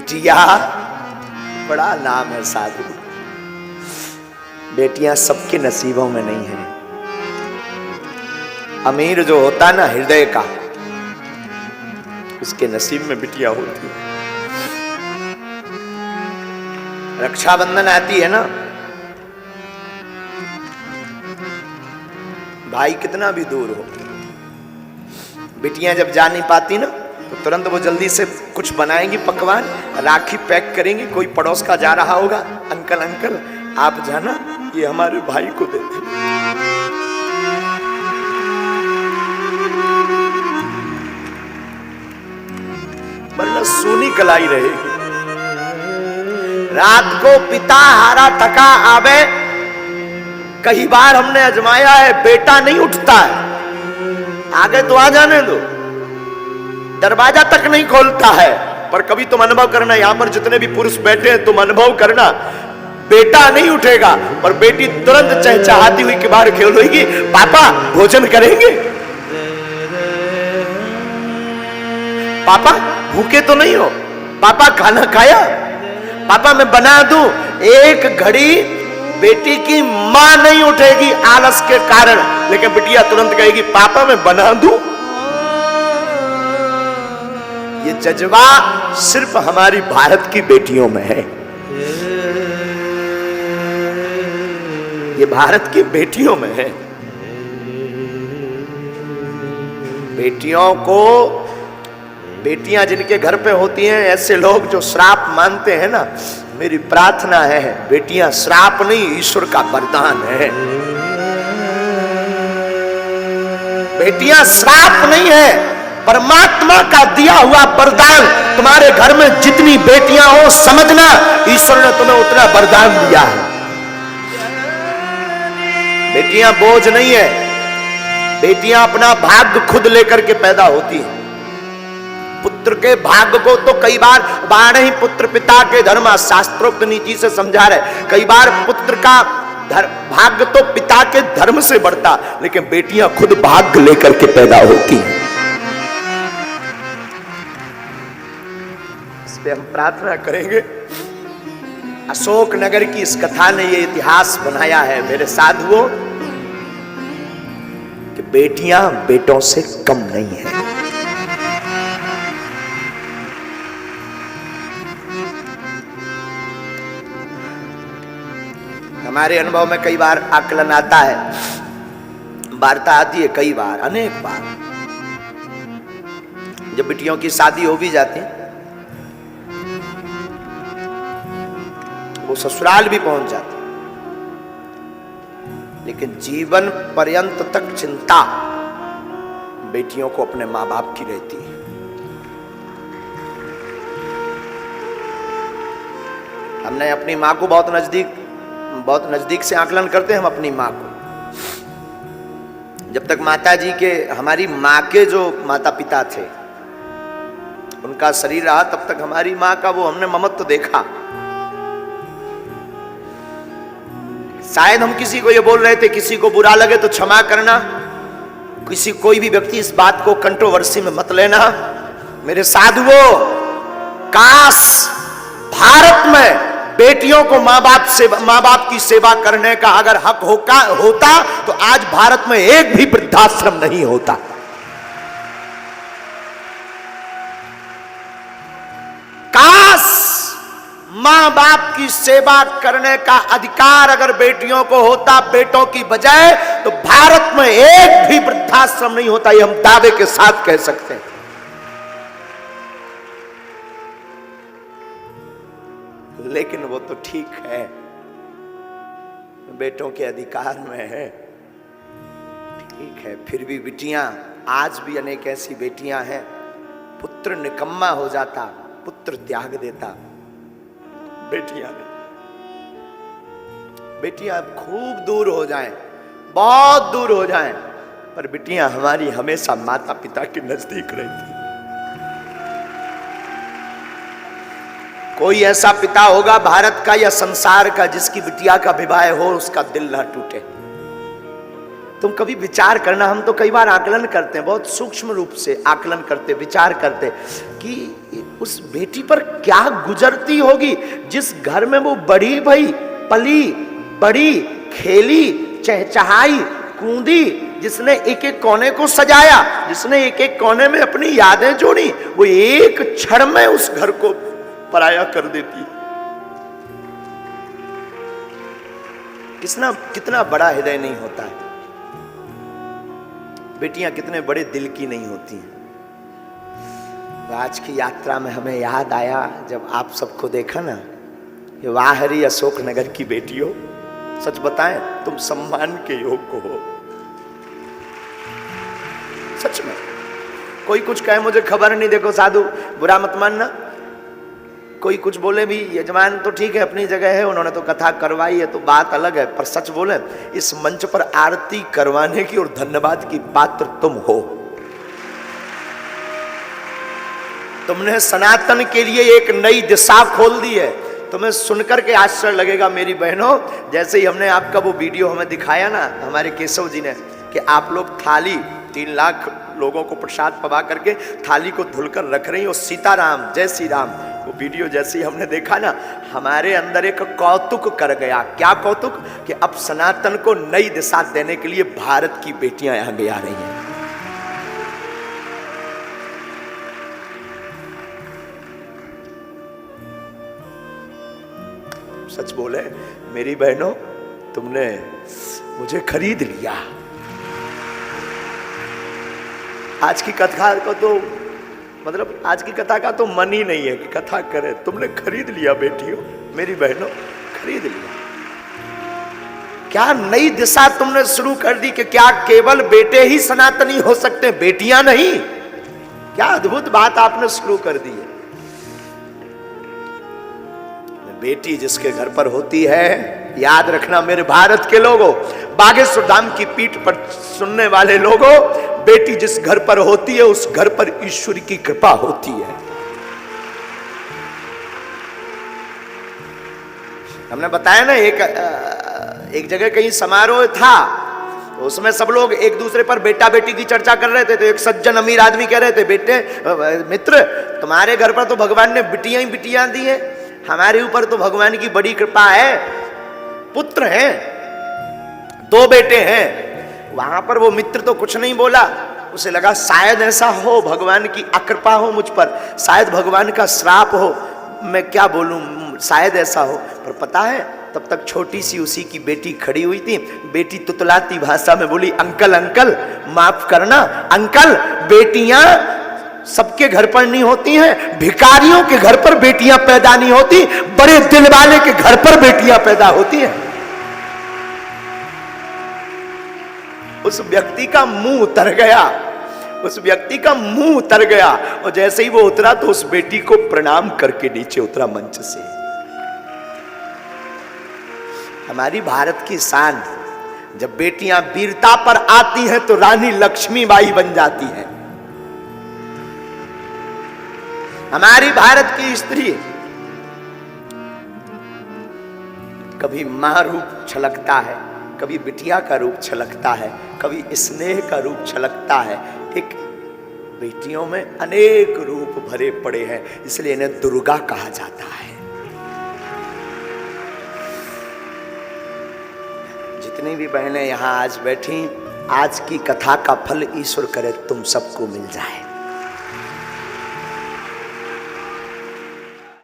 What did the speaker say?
बेटिया बड़ा नाम है साधु। बेटियां सबके नसीबों में नहीं है। अमीर जो होता ना हृदय का, उसके नसीब में बिटिया होती है। रक्षाबंधन आती है ना, भाई कितना भी दूर हो, बिटियां जब जा नहीं पाती ना तो तुरंत वो जल्दी से कुछ बनाएंगी पकवान, राखी पैक करेंगी। कोई पड़ोस का जा रहा होगा, अंकल अंकल आप जाना, ये हमारे भाई को दे दे। वरना सोनी कलाई रहेगी। रात को पिता हारा थका आवे, कई बार हमने आजमाया है, बेटा नहीं उठता है। आगे तो आ जाने दो, दरवाजा तक नहीं खोलता है। पर कभी तुम अनुभव करना, यहां पर जितने भी पुरुष बैठे हैं तुम अनुभव करना, बेटा नहीं उठेगा पर बेटी तुरंत चहचहाती हुई के बाहर खेलेगी, पापा भोजन करेंगे, पापा भूखे तो नहीं हो, पापा खाना खाया, पापा मैं बना दूं। एक घड़ी बेटी की मां नहीं उठेगी आलस के कारण, लेकिन बिटिया तुरंत कहेगी पापा मैं बना दूं। ये जज्बा सिर्फ हमारी भारत की बेटियों में है। ये भारत की बेटियों में है। बेटियों को, बेटियां जिनके घर पे होती हैं, ऐसे लोग जो श्राप मानते हैं ना, मेरी प्रार्थना है बेटियां श्राप नहीं, ईश्वर का वरदान है। बेटियां श्राप नहीं है, परमात्मा का दिया हुआ वरदान। तुम्हारे घर में जितनी बेटियां हो, समझना ईश्वर ने तुम्हें उतना वरदान दिया है। बेटियां बोझ नहीं है, बेटियां अपना भाग्य खुद लेकर के पैदा होती हैं। पुत्र के भाग्य को तो कई बार बाण ही पुत्र पिता के धर्म, शास्त्रोक्त नीति से समझा रहे। कई बार पुत्र का भाग्य तो पिता के धर्म से बढ़ता, लेकिन बेटियां खुद भाग्य लेकर के पैदा होती हैं। इस पे हम प्रार्थना करेंगे। अशोक नगर की इस कथा ने ये इतिहास बनाया है मेरे साधुओं, कि बेटियां बेटों से कम नहीं है। हमारे अनुभव में कई बार आकलन आता है, वार्ता आती है, कई बार, अनेक बार, जब बिटियों की शादी हो भी जाती, वो ससुराल भी पहुंच जाती, लेकिन जीवन पर्यंत तक चिंता बेटियों को अपने मां बाप की रहती है। हमने अपनी मां को बहुत नजदीक से आकलन करते हैं हम अपनी मां को। जब तक माता जी के, हमारी मां के जो माता पिता थे, उनका शरीर रहा, तब तक हमारी मां का वो हमने ममत्व देखा। शायद हम किसी को ये बोल रहे थे, किसी को बुरा लगे तो क्षमा करना, कोई भी व्यक्ति इस बात को कंट्रोवर्सी में मत लेना। मेरे साधुओं, काश भारत में बेटियों को मां बाप की सेवा करने का अगर हक होता तो आज भारत में एक भी वृद्धाश्रम नहीं होता। काश मां बाप की सेवा करने का अधिकार अगर बेटियों को होता बेटों की बजाय, तो भारत में एक भी वृद्धाश्रम नहीं होता। ये हम दावे के साथ कह सकते हैं। लेकिन वो तो ठीक है, बेटों के अधिकार में है, ठीक है। फिर भी बेटियां, आज भी अनेक ऐसी बेटियां हैं, पुत्र निकम्मा हो जाता, पुत्र त्याग देता, बेटियां नहीं। बेटियां खूब दूर हो जाएं, बहुत दूर हो जाएं, पर बेटियां हमारी हमेशा माता पिता के नजदीक रहती। कोई ऐसा पिता होगा भारत का या संसार का जिसकी बिटिया का विवाह हो उसका दिल ना टूटे। तुम कभी विचार करना, हम तो कई बार आकलन करते हैं, बहुत सूक्ष्म रूप से आकलन करते, विचार करते कि उस बेटी पर क्या गुजरती होगी जिस घर में वो बड़ी भई, पली बड़ी, खेली, चहचहाई, कूदी, जिसने एक एक कोने को सजाया, जिसने एक एक कोने में अपनी यादें जोड़ी, वो एक क्षण में उस घर को पराया कर देती। कितना बड़ा हृदय नहीं होता है। बेटियां कितने बड़े दिल की नहीं होती हैं। आज की यात्रा में हमें याद आया जब आप सबको देखा ना, ये वाह हरी अशोक नगर की बेटियों, सच बताएं तुम सम्मान के योग्य हो। सच में कोई कुछ कहे मुझे खबर नहीं, देखो साधु बुरा मत मानना, कोई कुछ बोले भी, यजमान तो ठीक है अपनी जगह है, उन्होंने तो कथा करवाई है तो बात अलग है, पर सच बोले इस मंच पर आरती करवाने की और धन्यवाद की पात्र तुम हो। तुमने सनातन के लिए एक नई दिशा खोल दी है। तुम्हें सुनकर के आश्चर्य लगेगा मेरी बहनों, जैसे ही हमने आपका वो वीडियो हमें दिखाया ना हमारे केशव जी ने, कि आप लोग थाली 3 लाख लोगों को प्रसाद पवा करके थाली को धुलकर रख रही हो, सीताराम जय श्री राम, वो वीडियो जैसे ही हमने देखा ना, हमारे अंदर एक कौतुक कर गया। क्या कौतुक? कि अब सनातन को नई दिशा देने के लिए भारत की बेटियां आगे आ रही हैं। सच बोले मेरी बहनों, तुमने मुझे खरीद लिया। आज की कथा को तो मतलब आज की कथा का तो मन ही नहीं है कि कथा करे, तुमने खरीद लिया बेटियों, मेरी बहनों खरीद लिया। क्या नई दिशा तुमने शुरू कर दी कि क्या केवल बेटे ही सनातनी हो सकते, बेटियां नहीं? क्या अद्भुत बात आपने शुरू कर दी है। बेटी जिसके घर पर होती है, याद रखना मेरे भारत के लोगों, बागेश्वर धाम की पीठ पर सुनने वाले लोगों, बेटी जिस घर पर होती है उस घर पर ईश्वर की कृपा होती है। हमने बताया ना एक जगह कहीं समारोह था, तो उसमें सब लोग एक दूसरे पर बेटा बेटी की चर्चा कर रहे थे। तो एक सज्जन अमीर आदमी कह रहे थे, बेटे मित्र तुम्हारे घर पर तो भगवान ने बिटियां ही बिटियां दी है, हमारे ऊपर तो भगवान की बड़ी कृपा है, पुत्र हैं, 2 बेटे हैं। वहां पर वो मित्र तो कुछ नहीं बोला, उसे लगा शायद ऐसा हो भगवान की अकृपा हो मुझ पर, शायद भगवान का श्राप हो, मैं क्या बोलूं, शायद ऐसा हो। पर पता है तब तक छोटी सी उसी की बेटी खड़ी हुई थी। बेटी तुतलाती भाषा में बोली, अंकल अंकल माफ करना अंकल, बेटियां सबके घर पर नहीं होती हैं, भिखारियों के घर पर बेटियां पैदा नहीं होती, बड़े दिल वाले के घर पर बेटियां पैदा होती हैं। उस व्यक्ति का मुंह उतर गया, उस व्यक्ति का मुंह उतर गया, और जैसे ही वो उतरा तो उस बेटी को प्रणाम करके नीचे उतरा मंच से। हमारी भारत की शान, जब बेटियां वीरता पर आती हैं तो रानी लक्ष्मीबाई बन जाती हैं। हमारी भारत की स्त्री कभी मां रूप छलकता है, कभी बिटिया का रूप छलकता है, कभी स्नेह का रूप छलकता है। एक बेटियों में अनेक रूप भरे पड़े हैं, इसलिए इन्हें दुर्गा कहा जाता है। जितनी भी बहनें यहां आज बैठी, आज की कथा का फल ईश्वर करे तुम सबको मिल जाए।